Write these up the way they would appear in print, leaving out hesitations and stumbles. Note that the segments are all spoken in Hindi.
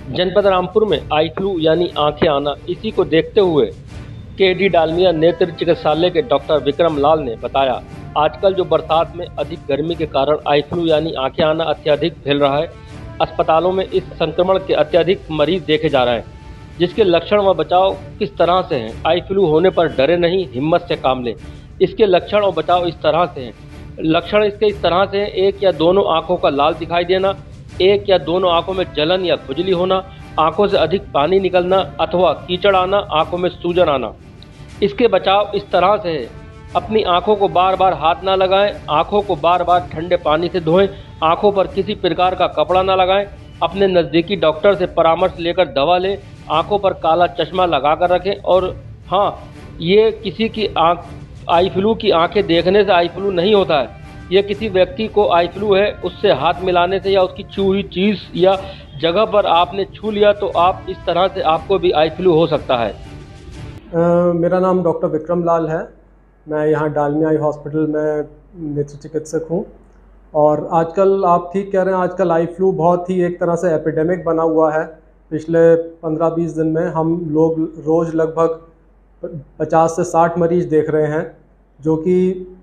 जनपद रामपुर में आई फ्लू यानी आंखें आना, इसी को देखते हुए केडी डालमिया नेत्र चिकित्सालय के डॉक्टर विक्रम लाल ने बताया, आजकल जो बरसात में अधिक गर्मी के कारण आई फ्लू यानी आंखें आना अत्यधिक फैल रहा है। अस्पतालों में इस संक्रमण के अत्यधिक मरीज देखे जा रहे हैं, जिसके लक्षण व बचाव किस तरह से हैं। आई फ्लू होने पर डरे नहीं, हिम्मत से काम लें। इसके लक्षण और बचाव इस तरह से हैं। लक्षण इसके इस तरह से हैं: एक या दोनों आंखों का लाल दिखाई देना, एक या दोनों आंखों में जलन या खुजली होना, आंखों से अधिक पानी निकलना अथवा कीचड़ आना, आंखों में सूजन आना। इसके बचाव इस तरह से है: अपनी आंखों को बार बार हाथ ना लगाएं, आंखों को बार बार ठंडे पानी से धोएं, आंखों पर किसी प्रकार का कपड़ा ना लगाएं, अपने नज़दीकी डॉक्टर से परामर्श लेकर दवा लें, आंखों पर काला चश्मा लगा कर रखें। और हाँ, ये किसी की आई फ्लू की आंखें देखने से आई फ्लू नहीं होता है। यह किसी व्यक्ति को आई फ्लू है, उससे हाथ मिलाने से या उसकी छू हुई चीज़ या जगह पर आपने छू लिया तो आप इस तरह से आपको भी आई फ्लू हो सकता है। मेरा नाम डॉक्टर विक्रम लाल है। मैं यहाँ डालमिया आई हॉस्पिटल में नेत्र चिकित्सक हूँ। और आजकल आप ठीक कह रहे हैं, आजकल आई फ्लू बहुत ही एक तरह से एपिडेमिक बना हुआ है। पिछले 15-20 दिन में हम लोग रोज़ लगभग 50 से 60 मरीज देख रहे हैं, जो कि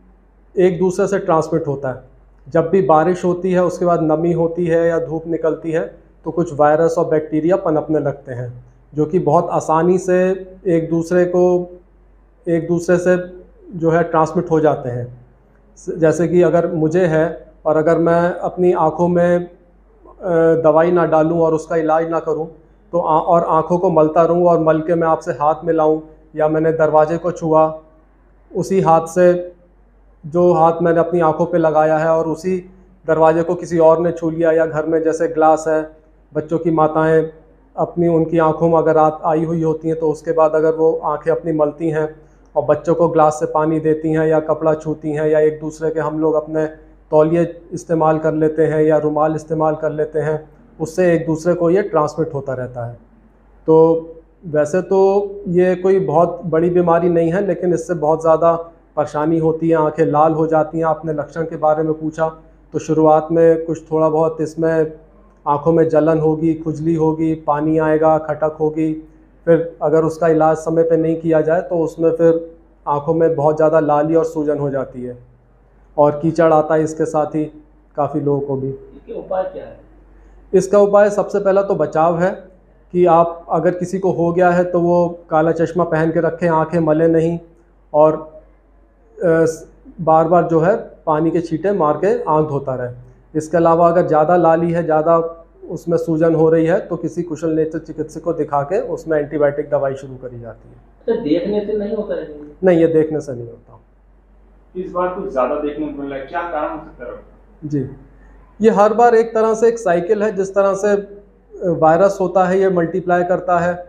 एक दूसरे से ट्रांसमिट होता है। जब भी बारिश होती है, उसके बाद नमी होती है या धूप निकलती है, तो कुछ वायरस और बैक्टीरिया पनपने लगते हैं, जो कि बहुत आसानी से एक दूसरे से जो है ट्रांसमिट हो जाते हैं। जैसे कि अगर मुझे है और अगर मैं अपनी आँखों में दवाई ना डालूं और उसका इलाज ना करूं, तो और आँखों को मलता रहूं और मल के मैं आपसे हाथ मिलाऊं, या मैंने दरवाजे को छुआ, उसी हाथ से जो हाथ मैंने अपनी आंखों पे लगाया है और उसी दरवाजे को किसी और ने छू लिया, या घर में जैसे ग्लास है, बच्चों की माताएं अपनी उनकी आंखों में अगर आई हुई होती हैं, तो उसके बाद अगर वो आंखें अपनी मलती हैं और बच्चों को ग्लास से पानी देती हैं या कपड़ा छूती हैं, या एक दूसरे के हम लोग अपने तौलिए इस्तेमाल कर लेते हैं या रुमाल इस्तेमाल कर लेते हैं, उससे एक दूसरे को ये ट्रांसमिट होता रहता है। तो वैसे तो ये कोई बहुत बड़ी बीमारी नहीं है, लेकिन इससे बहुत ज़्यादा परेशानी होती है, आंखें लाल हो जाती हैं। आपने लक्षण के बारे में पूछा, तो शुरुआत में कुछ थोड़ा बहुत इसमें आंखों में जलन होगी, खुजली होगी, पानी आएगा, खटक होगी। फिर अगर उसका इलाज समय पे नहीं किया जाए तो उसमें फिर आंखों में बहुत ज़्यादा लाली और सूजन हो जाती है, और कीचड़ आता है इसके साथ ही काफ़ी लोगों को भी। इसके उपाय क्या है? इसका उपाय सबसे पहला तो बचाव है कि आप अगर किसी को हो गया है तो वो काला चश्मा पहन के रखें, आंखें मले नहीं, और बार बार जो है पानी के छींटे मार के आँख धोता रहे। इसके अलावा अगर ज़्यादा लाली है, ज़्यादा उसमें सूजन हो रही है, तो किसी कुशल नेत्र चिकित्सक को दिखा के उसमें एंटीबायोटिक दवाई शुरू करी जाती है। तो देखने से नहीं होता है? नहीं, ये देखने से नहीं होता। इस बार कुछ ज़्यादा देखने को मिल रहा है, क्या कारण हो सकता है? जी, ये हर बार एक तरह से एक साइकिल है। जिस तरह से वायरस होता है, ये मल्टीप्लाई करता है,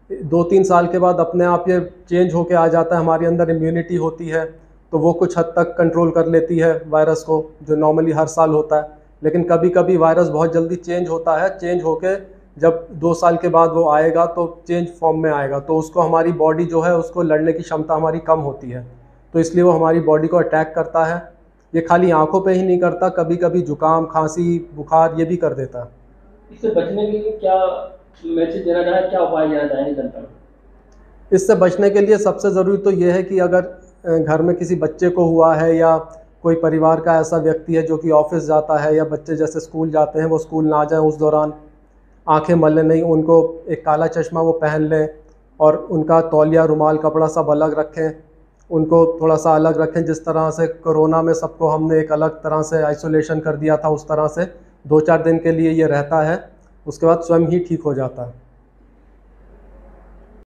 2-3 साल के बाद अपने आप ये चेंज होके आ जाता है। हमारे अंदर इम्यूनिटी होती है, तो वो कुछ हद तक कंट्रोल कर लेती है वायरस को, जो नॉर्मली हर साल होता है। लेकिन कभी कभी वायरस बहुत जल्दी चेंज होता है। चेंज होके जब 2 साल के बाद वो आएगा तो चेंज फॉर्म में आएगा, तो उसको हमारी बॉडी जो है उसको लड़ने की क्षमता हमारी कम होती है, तो इसलिए वो हमारी बॉडी को अटैक करता है। ये खाली आंखों पे ही नहीं करता, कभी कभी जुकाम, खांसी, बुखार ये भी कर देता है। इससे बचने के लिए क्या मैसेज देना चाहें, क्या उपाय देना चाहेंगे जनता को? इससे बचने के लिए सबसे ज़रूरी तो ये है कि अगर घर में किसी बच्चे को हुआ है, या कोई परिवार का ऐसा व्यक्ति है जो कि ऑफिस जाता है, या बच्चे जैसे स्कूल जाते हैं, वो स्कूल ना जाएं उस दौरान, आंखें मले नहीं, उनको एक काला चश्मा वो पहन लें, और उनका तौलिया, रुमाल, कपड़ा सब अलग रखें, उनको थोड़ा सा अलग रखें। जिस तरह से कोरोना में सबको हमने एक अलग तरह से आइसोलेशन कर दिया था, उस तरह से 2-4 दिन के लिए ये रहता है, उसके बाद स्वयं ही ठीक हो जाता है।